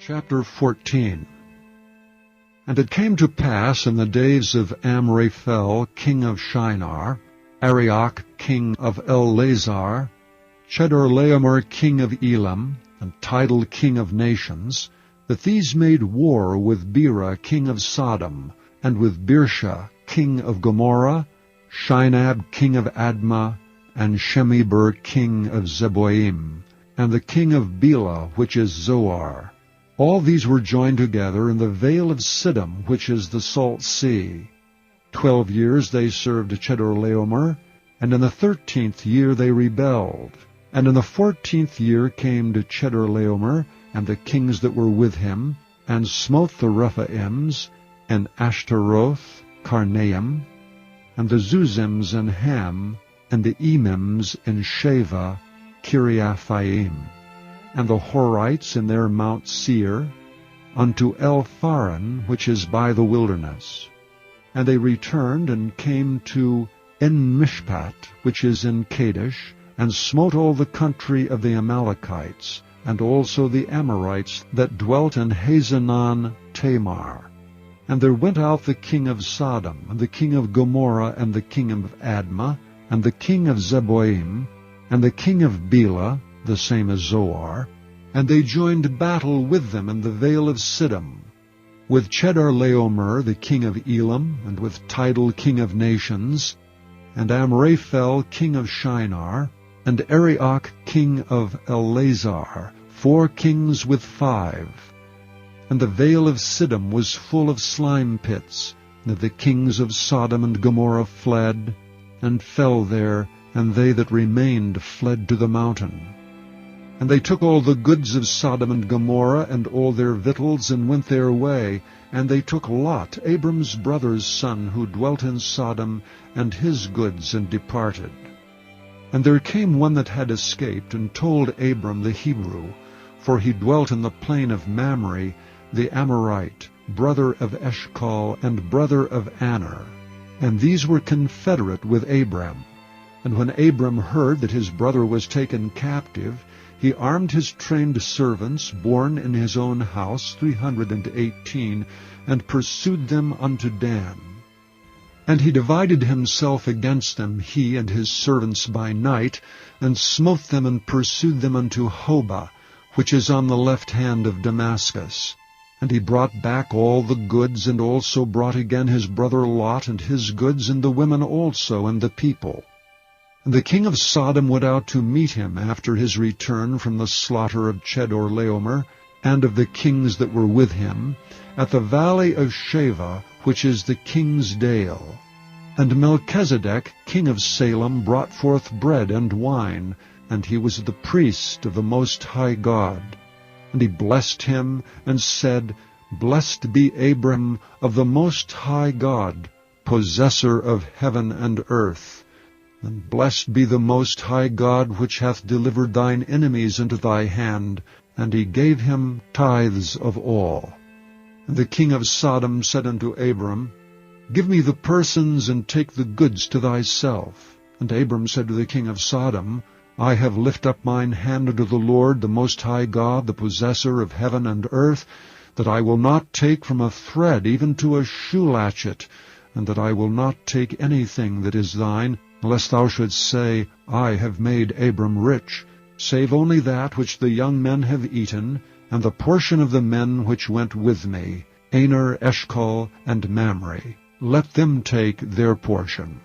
Chapter 14. And it came to pass in the days of Amraphel, king of Shinar, Arioch, king of Ellasar, Chedorlaomer, king of Elam, and Tidal, king of nations, that these made war with Bera, king of Sodom, and with Birsha, king of Gomorrah, Shinab, king of Admah, and Shemeber, king of Zeboiim, and the king of Bela, which is Zoar. All these were joined together in the vale of Siddim, which is the salt sea. 12 years they served Chedorlaomer, and in the 13th year they rebelled. And in the 14th year came to Chedorlaomer, and the kings that were with him, and smote the Rephaims, and Ashteroth Karnaim, and the Zuzims in Ham, and the Emims in Shaveh Kiriathaim, and the Horites in their Mount Seir, unto Ellasar, which is by the wilderness. And they returned and came to En-mishpat, which is in Kadesh, and smote all the country of the Amalekites, and also the Amorites that dwelt in Hazezontamar. And there went out the king of Sodom, and the king of Gomorrah, and the king of Admah, and the king of Zeboiim, and the king of Bela, the same as Zoar, and they joined battle with them in the vale of Siddim, with Chedorlaomer the king of Elam, and with Tidal king of nations, and Amraphel king of Shinar, and Arioch king of Ellasar, 4 kings with 5. And the vale of Siddim was full of slime pits, and the kings of Sodom and Gomorrah fled, and fell there, and they that remained fled to the mountain. And they took all the goods of Sodom and Gomorrah, and all their victuals, and went their way. And they took Lot, Abram's brother's son, who dwelt in Sodom, and his goods, and departed. And there came one that had escaped, and told Abram the Hebrew, for he dwelt in the plain of Mamre, the Amorite, brother of Eshcol, and brother of Aner. And these were confederate with Abram. And when Abram heard that his brother was taken captive, he armed his trained servants, born in his own house, 318, and pursued them unto Dan. And he divided himself against them, he and his servants by night, and smote them and pursued them unto Hobah, which is on the left hand of Damascus. And he brought back all the goods, and also brought again his brother Lot, and his goods, and the women also, and the people. And the king of Sodom went out to meet him after his return from the slaughter of Chedorlaomer, and of the kings that were with him, at the valley of Shaveh, which is the king's dale. And Melchizedek, king of Salem, brought forth bread and wine, and he was the priest of the Most High God. And he blessed him, and said, Blessed be Abram of the Most High God, possessor of heaven and earth. And blessed be the Most High God, which hath delivered thine enemies into thy hand. And he gave him tithes of all. And the king of Sodom said unto Abram, Give me the persons, and take the goods to thyself. And Abram said to the king of Sodom, I have lifted up mine hand unto the Lord, the Most High God, the possessor of heaven and earth, that I will not take from a thread even to a shoe latchet, and that I will not take anything that is thine, lest thou shouldst say, I have made Abram rich, save only that which the young men have eaten, and the portion of the men which went with me, Aner, Eshcol, and Mamre. Let them take their portion.